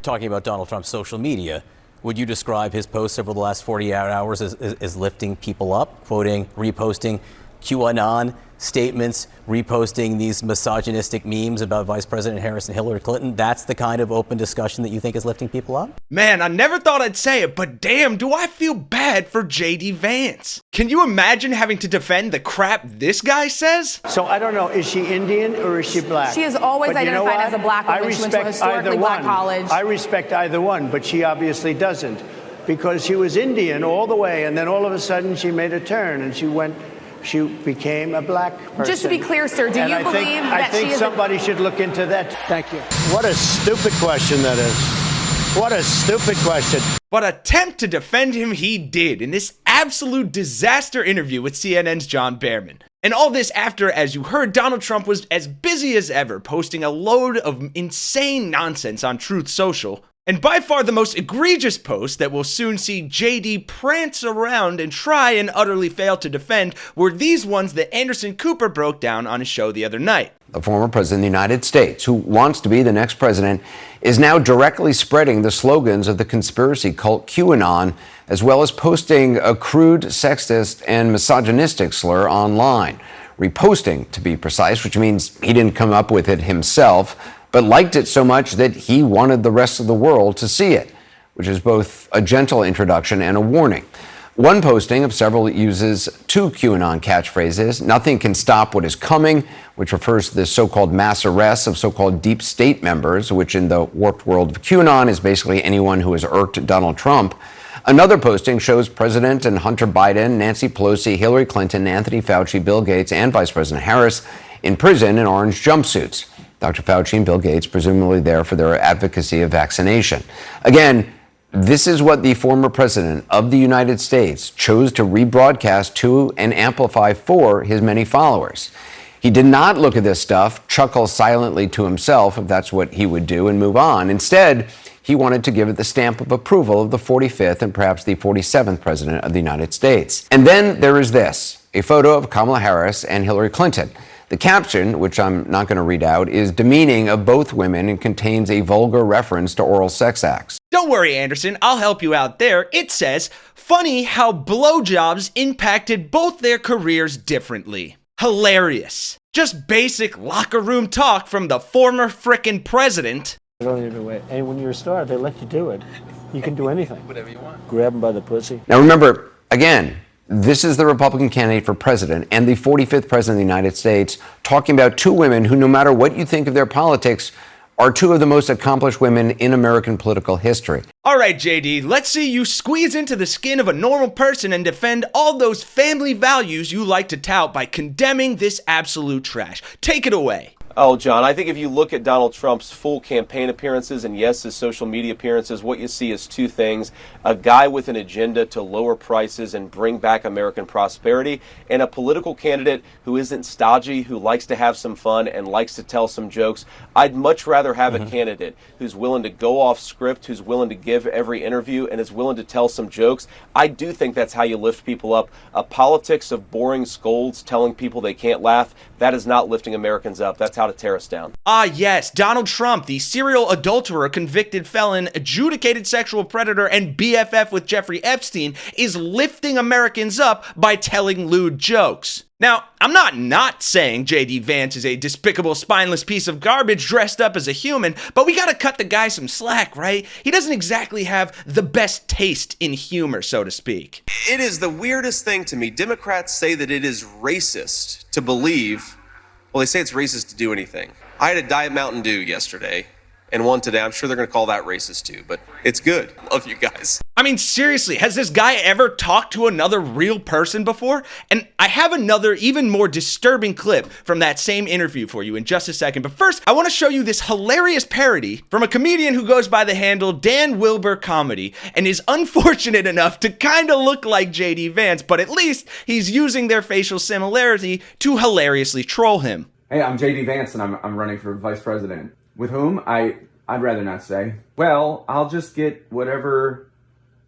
Talking about Donald Trump's social media, would you describe his posts over the last 48 hours as lifting people up, quoting, reposting QAnon statements, reposting these misogynistic memes about Vice President Harris and Hillary Clinton? That's the kind of open discussion that you think is lifting people up? Man, I never thought I'd say it, but damn, do I feel bad for JD Vance. Can you imagine having to defend the crap this guy says? So I don't know, is she Indian or is she black? She is always identified as a black woman. She went to a historically black college. I respect either one, but she obviously doesn't, because she was Indian all the way, and then all of a sudden she made a turn and she became a black person. Just to be clear, sir, do you believe that she is... I think somebody should look into that. Thank you. What a stupid question that is. What a stupid question. But attempt to defend him he did in this absolute disaster interview with CNN's John Behrman. And all this after, as you heard, Donald Trump was as busy as ever, posting a load of insane nonsense on Truth Social. And by far the most egregious post that we'll soon see JD prance around and try and utterly fail to defend were these ones that Anderson Cooper broke down on his show the other night. The former president of the United States, who wants to be the next president, is now directly spreading the slogans of the conspiracy cult QAnon, as well as posting a crude, sexist, and misogynistic slur online. Reposting, to be precise, which means he didn't come up with it himself, but liked it so much that he wanted the rest of the world to see it, which is both a gentle introduction and a warning. One posting of several uses two QAnon catchphrases: "Nothing can stop what is coming," which refers to the so-called mass arrests of so-called deep state members, which in the warped world of QAnon is basically anyone who has irked Donald Trump. Another posting shows President and Hunter Biden, Nancy Pelosi, Hillary Clinton, Anthony Fauci, Bill Gates, and Vice President Harris in prison in orange jumpsuits. Dr. Fauci and Bill Gates presumably there for their advocacy of vaccination. Again, this is what the former president of the United States chose to rebroadcast to and amplify for his many followers. He did not look at this stuff, chuckle silently to himself, if that's what he would do, and move on. Instead, he wanted to give it the stamp of approval of the 45th and perhaps the 47th president of the United States. And then there is this, a photo of Kamala Harris and Hillary Clinton. The caption, which I'm not going to read out, is demeaning of both women and contains a vulgar reference to oral sex acts. Don't worry, Anderson, I'll help you out there. It says, "Funny how blowjobs impacted both their careers differently." Hilarious. Just basic locker room talk from the former frickin' president. I don't even wait. And when you're a star, they let you do it. You can do anything. Whatever you want. Grab them by the pussy. Now remember, again, this is the Republican candidate for president and the 45th president of the United States talking about two women who, no matter what you think of their politics, are two of the most accomplished women in American political history. All right, JD, let's see you squeeze into the skin of a normal person and defend all those family values you like to tout by condemning this absolute trash. Take it away. Oh, John, I think if you look at Donald Trump's full campaign appearances and, yes, his social media appearances, what you see is two things: a guy with an agenda to lower prices and bring back American prosperity, and a political candidate who isn't stodgy, who likes to have some fun and likes to tell some jokes. I'd much rather have a candidate who's willing to go off script, who's willing to give every interview, and is willing to tell some jokes. I do think that's how you lift people up. A politics of boring scolds telling people they can't laugh, that is not lifting Americans up. That's how to tear us down. Ah, yes, Donald Trump, the serial adulterer, convicted felon, adjudicated sexual predator, and BFF with Jeffrey Epstein, is lifting Americans up by telling lewd jokes. Now, I'm not saying J.D. Vance is a despicable, spineless piece of garbage dressed up as a human, but we gotta cut the guy some slack, right? He doesn't exactly have the best taste in humor, so to speak. It is the weirdest thing to me. Democrats say that it is racist to believe, well, they say it's racist to do anything. I had a Diet Mountain Dew yesterday and one today. I'm sure they're going to call that racist too, but it's good. Love you guys. I mean, seriously, has this guy ever talked to another real person before? And I have another even more disturbing clip from that same interview for you in just a second. But first, I want to show you this hilarious parody from a comedian who goes by the handle Dan Wilbur Comedy and is unfortunate enough to kind of look like JD Vance, but at least he's using their facial similarity to hilariously troll him. Hey, I'm JD Vance and I'm running for vice president. With whom? I'd rather not say. Well, I'll just get whatever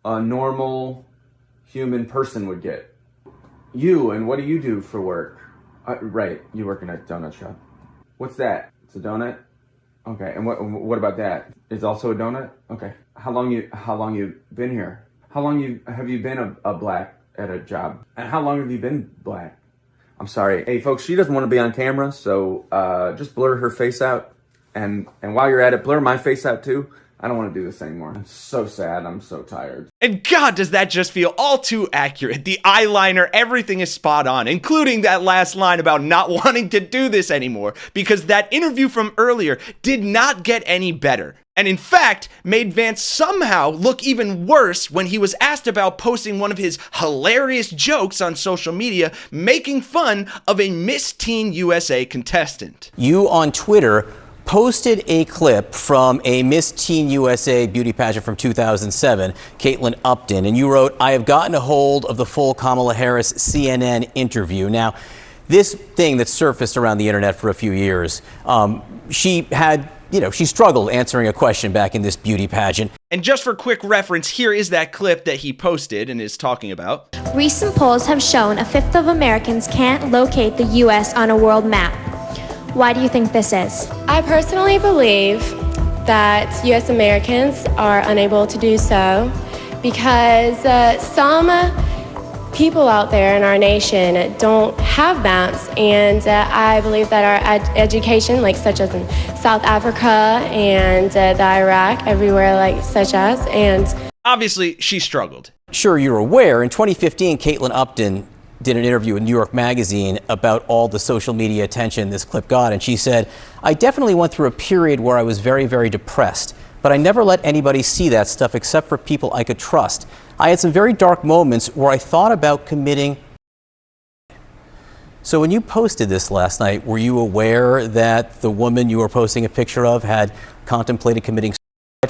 a normal human person would get. You, and what do you do for work? Right, you work in a donut shop. What's that? It's a donut? Okay, and what about that? is also a donut? Okay. How long you been here? How long have you been a black at a job? And how long have you been black? I'm sorry. Hey folks, she doesn't want to be on camera, so just blur her face out. And while you're at it, blur my face out too. I don't want to do this anymore. I'm so sad. I'm so tired. And God, does that just feel all too accurate. The eyeliner, everything is spot on, including that last line about not wanting to do this anymore, because that interview from earlier did not get any better. And in fact, made Vance somehow look even worse when he was asked about posting one of his hilarious jokes on social media, making fun of a Miss Teen USA contestant. You on Twitter posted a clip from a Miss Teen USA beauty pageant from 2007, Caitlin Upton, and you wrote, "I have gotten a hold of the full Kamala Harris CNN interview." Now, this thing that surfaced around the internet for a few years, she struggled answering a question back in this beauty pageant. And just for quick reference, here is that clip that he posted and is talking about. Recent polls have shown a fifth of Americans can't locate the U.S. on a world map. Why do you think this is? I personally believe that U.S. Americans are unable to do so because some people out there in our nation don't have maps, and I believe that our education, such as in South Africa and the Iraq, everywhere such as, and obviously she struggled. Sure, you're aware, in 2015, Caitlin Upton did an interview with New York Magazine about all the social media attention this clip got, and she said, "I definitely went through a period where I was very, very depressed, but I never let anybody see that stuff except for people I could trust. I had some very dark moments where I thought about committing." So when you posted this last night, were you aware that the woman you were posting a picture of had contemplated committing suicide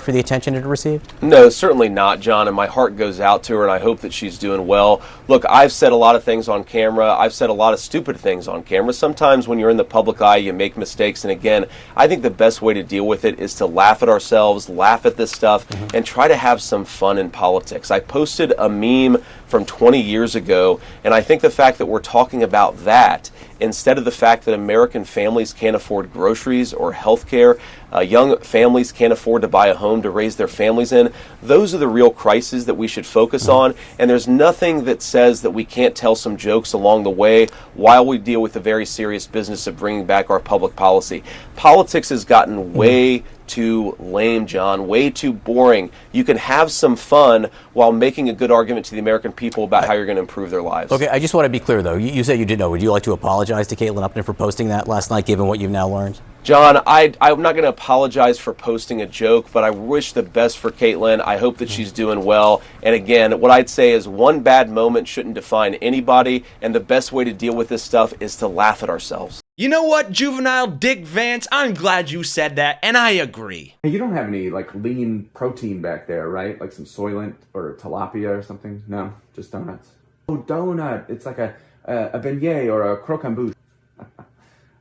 for the attention it received? No, certainly not, John, and my heart goes out to her, and I hope that she's doing well. Look, I've said a lot of things on camera. I've said a lot of stupid things on camera. Sometimes when you're in the public eye, you make mistakes, and again, I think the best way to deal with it is to laugh at ourselves, laugh at this stuff, and try to have some fun in politics. I posted a meme from 20 years ago, and I think the fact that we're talking about that instead of the fact that American families can't afford groceries or health care, young families can't afford to buy a home to raise their families in, those are the real crises that we should focus on, and there's nothing that says that we can't tell some jokes along the way while we deal with the very serious business of bringing back our public policy. Politics has gotten way too lame, John, way too boring. You can have some fun while making a good argument to the American people about how you're going to improve their lives. Okay, I just want to be clear, though. You said you did know. Would you like to apologize to Caitlin Upton for posting that last night, given what you've now learned? John, I'm not going to apologize for posting a joke, but I wish the best for Caitlin. I hope that she's doing well. And again, what I'd say is one bad moment shouldn't define anybody, and the best way to deal with this stuff is to laugh at ourselves. You know what, juvenile Dick Vance? I'm glad you said that, and I agree. Hey, you don't have any lean protein back there, right? Like some Soylent or tilapia or something? No, just donuts. Oh, donut. It's like a beignet or a croquembouche.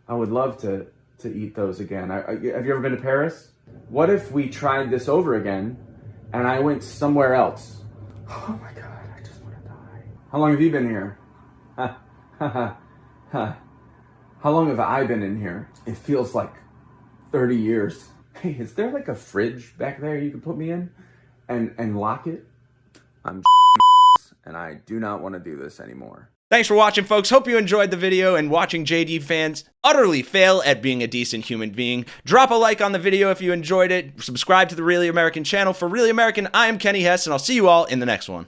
I would love to eat those again. Have you ever been to Paris? What if we tried this over again and I went somewhere else? Oh my God, I just want to die. How long have you been here? How long have I been in here? It feels like 30 years. Hey, is there a fridge back there you can put me in and lock it? I'm and I do not want to do this anymore. Thanks for watching, folks. Hope you enjoyed the video and watching JD fans utterly fail at being a decent human being. Drop a like on the video if you enjoyed it. Subscribe to the Really American channel. For Really American, I am Kenny Hesse, and I'll see you all in the next one.